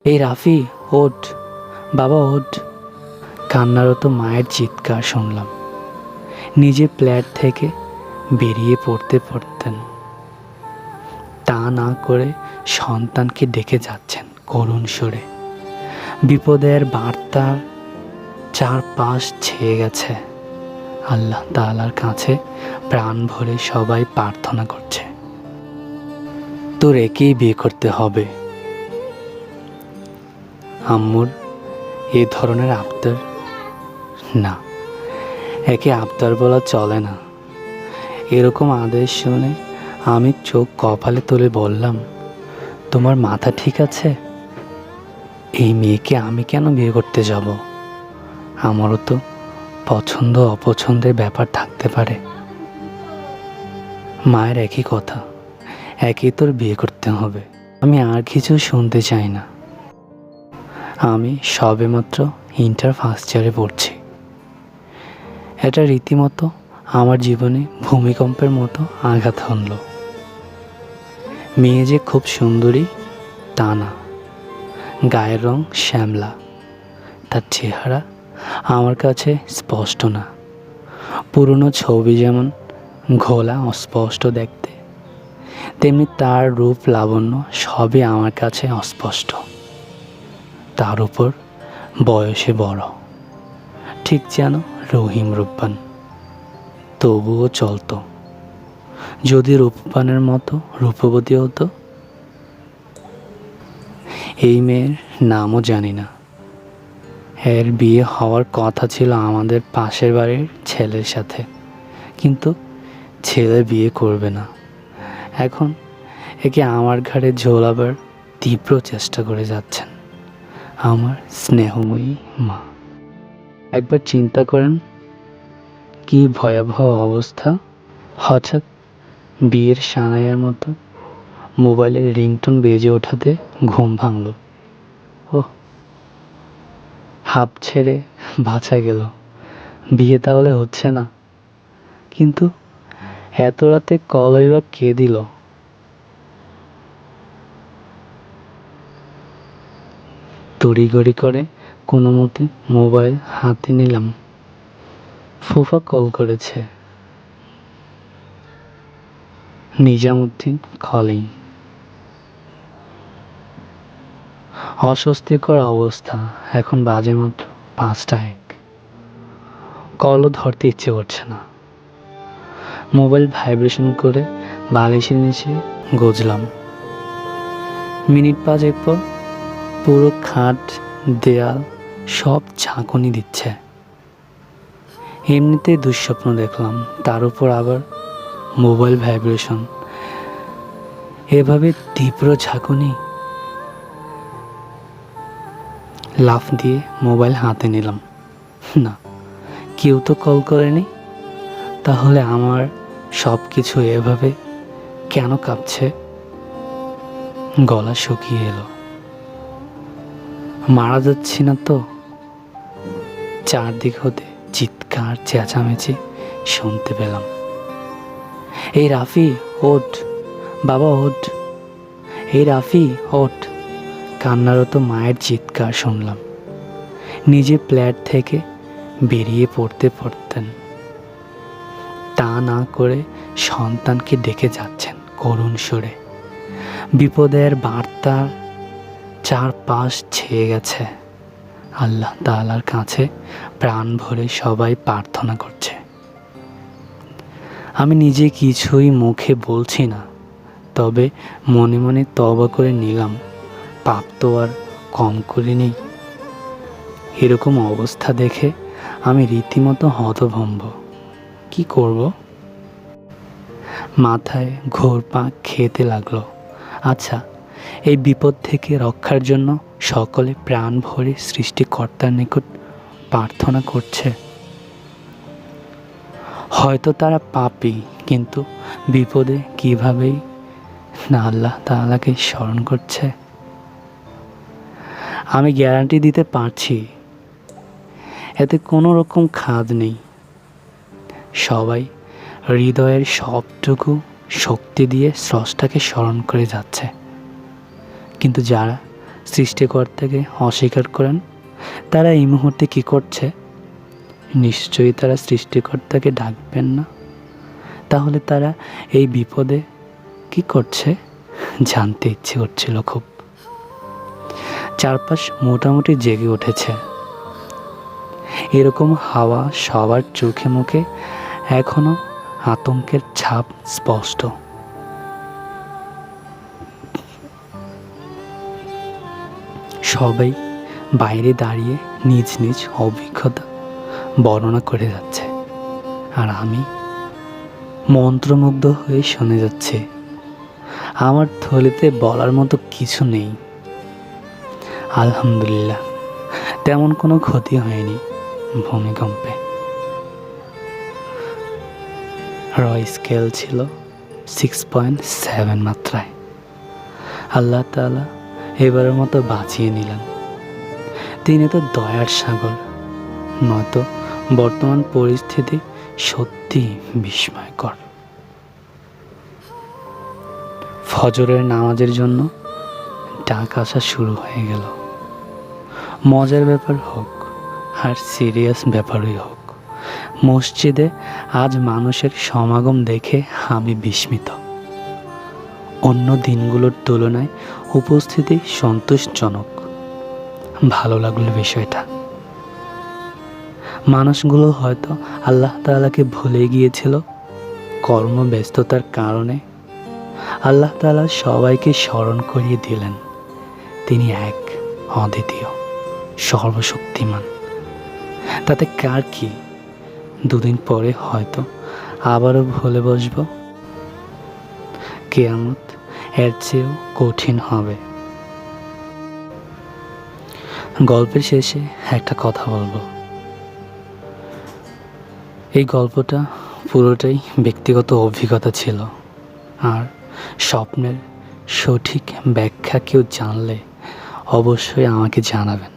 এই রাফি, ওঠ বাবা ওঠ। কান্নারত মায়ের চিৎকার শুনলাম। নিজে ফ্ল্যাট থেকে বেরিয়ে পড়তেন। তা না করে সন্তানকে ডেকে যাচ্ছেন করুণ সুরে। বিপদের বার্তা চারপাশ ছেয়ে গেছে। আল্লাহ তাআলার কাছে প্রাণ ভরে সবাই প্রার্থনা করছে, তোর একেই বিয়ে করতে হবে। আম্মুর এ ধরনের আবদার না, একে আবদার বলা চলে না। এরকম আদেশ শুনে আমি চোখ কপালে তুলে বললাম, তোমার মাথা ঠিক আছে? এই মেয়েকে আমি কেন বিয়ে করতে যাব? আমারও তো পছন্দ অপছন্দের ব্যাপার থাকতে পারে। মায়ের একই কথা, একই তোর বিয়ে করতে হবে। আমি আর কিছু শুনতে চাই না। আমি সবেমাত্র ইন্টার ফার্স্ট ইয়ারে পড়ছি। এটা রীতিমতো আমার জীবনে ভূমিকম্পের মতো আঘাত হানল। মেয়ে যে খুব সুন্দরী তা না, গায়ের রং শ্যামলা, তার চেহারা আমার কাছে স্পষ্ট না। পুরনো ছবি যেমন ঘোলা অস্পষ্ট দেখতে, তেমনি তার রূপ লাবণ্য সবই আমার কাছে অস্পষ্ট। তার উপর বয়সে বড়, ঠিক যেন রহিম রূপবান। তবুও চলতো যদি রূপবানের মতো রূপবতী হতো। এই মেয়ের নামও জানি না। এর বিয়ে হওয়ার কথা ছিল আমাদের পাশের বাড়ির ছেলের সাথে, কিন্তু ছেলে বিয়ে করবে না। এখন একে আমার ঘাড়ে ঝোলাবার তীব্র চেষ্টা করে যাচ্ছেন আমার স্নেহময়ী মা। একবার চিন্তা করেন কি ভয়াবহ অবস্থা। হঠাৎ বিয়ের সানাইয়ের মতো মোবাইলের রিংটোন বেজে ওঠাতে ঘুম ভাঙল। ওহ, হাঁপ ছেড়ে বাঁচা গেল। বিয়ে তাহলে হচ্ছে না, কিন্তু এত রাতে কলই বা কে দিল? তড়িঘড়ি করে কোনো মতে মোবাইল হাতে নিলাম। ফুফা কল করেছে। নিজামুদ্দিন কলিং। অস্বস্তিকর অবস্থা। এখন বাজে মাত্র 5টা 1। কলও ধরতে ইচ্ছে করছে না। মোবাইল ভাইব্রেশন করে বালিশের নিচে গজলাম। মিনিট 5 পর পুরো খাট দেয়াল সব ঝাঁকুনি দিচ্ছে। এমনিতেই দুঃস্বপ্ন দেখলাম, তার উপর আবার মোবাইল ভাইব্রেশন। এভাবে তীব্র ঝাঁকুনি। লাফ দিয়ে মোবাইল হাতে নিলাম। না, কেউ তো কল করেনি। তাহলে আমার সব কিছু এভাবে কেন কাঁপছে? গলা শুকিয়ে এলো। মারা যাচ্ছি না তো? চারদিক হতে চিৎকার চেঁচামেচি শুনতে পেলাম। এই রাফি, ওঠ বাবা ওঠ। এই রাফি, ওঠ। কান্নারত মায়ের চিৎকার শুনলাম। নিজে ফ্ল্যাট থেকে বেরিয়ে পড়তেন। তা না করে সন্তানকে ডেকে যাচ্ছেন করুণ সুরে। বিপদের বার্তা চারপাশ ছেয়ে গেছে। আল্লাহ তাআলার কাছে প্রাণ ভরে সবাই প্রার্থনা করছে। আমি নিজে কিছুই মুখে বলছি না, তবে মনে মনে তওবা করে নিলাম, পাপ তো আর কম করিনি। এরকম অবস্থা দেখে আমি রীতিমতো হতভম্ব। কি করব? মাথায় ঘুরপাক খেতে লাগলো। আচ্ছা, এই বিপদ থেকে রক্ষার জন্য সকলে প্রাণ ভরে সৃষ্টিকর্তার নিকট প্রার্থনা করছে। হয়তো তারা পাপী, কিন্তু বিপদে কিভাবেই না আল্লাহ তাআলাকে স্মরণ করছে। আমি গ্যারান্টি দিতে পারছি এতে কোনো রকম খাদ নেই। সবাই হৃদয়ের সবটুকু শক্তি দিয়ে স্রষ্টাকে স্মরণ করে যাচ্ছে। কিন্তু যারা সৃষ্টিকর্তাকে অস্বীকার করেন, তারা এই মুহূর্তে কি করছে? নিশ্চয়ই তারা সৃষ্টিকর্তাকে ডাকবেন না। তাহলে তারা এই বিপদে কি করছে জানতে ইচ্ছে করছিল খুব। চারপাশ মোটামুটি জেগে উঠেছে। এরকম হাওয়া সবার চোখে মুখে এখনো আতঙ্কের ছাপ স্পষ্ট। সবাই বাইরে দাঁড়িয়ে নিজ নিজ অভিজ্ঞতা বর্ণনা করে যাচ্ছে, আর আমি মন্ত্রমুগ্ধ হয়ে শুনে যাচ্ছি। আমার থলিতে বলার মতো কিছু নেই। আলহামদুলিল্লাহ, তেমন কোনো ক্ষতি হয়নি ভূমিকম্পে। স্কেল ছিল 6.7 মাত্রায়। আল্লাহ তাআলা এবারের মতো বাঁচিয়ে নিলেন। তিনি তো দয়ার সাগর, নয়তো বর্তমান পরিস্থিতি সত্যি বিস্ময়কর। ফজরের নামাজের জন্য ডাক আসা শুরু হয়ে গেল। মজার ব্যাপার হোক আর সিরিয়াস ব্যাপারই হোক, মসজিদে আজ মানুষের সমাগম দেখে আমি বিস্মিত। অন্য দিনগুলোর তুলনায় উপস্থিতি সন্তোষজনক। ভালো লাগলো বিষয়টা। মানুষগুলো হয়তো আল্লাহ তাআলাকে ভুলে গিয়েছিল কর্মব্যস্ততার কারণে। আল্লাহ তাআলা সবাইকে স্মরণ করিয়ে দিলেন তিনি এক, অদ্বিতীয়, সর্বশক্তিমান। তাতে কার কি? দুদিন পরে হয়তো আবারও ভুলে বসব। কিয়ামত এর চেয়েও কঠিন হবে। গল্পের শেষে একটা কথা বলবো। এই গল্পটা পুরোটাই ব্যক্তিগত অভিজ্ঞতা ছিল, আর স্বপ্নের সঠিক ব্যাখ্যা কেউ জানলে অবশ্যই আমাকে জানাবেন।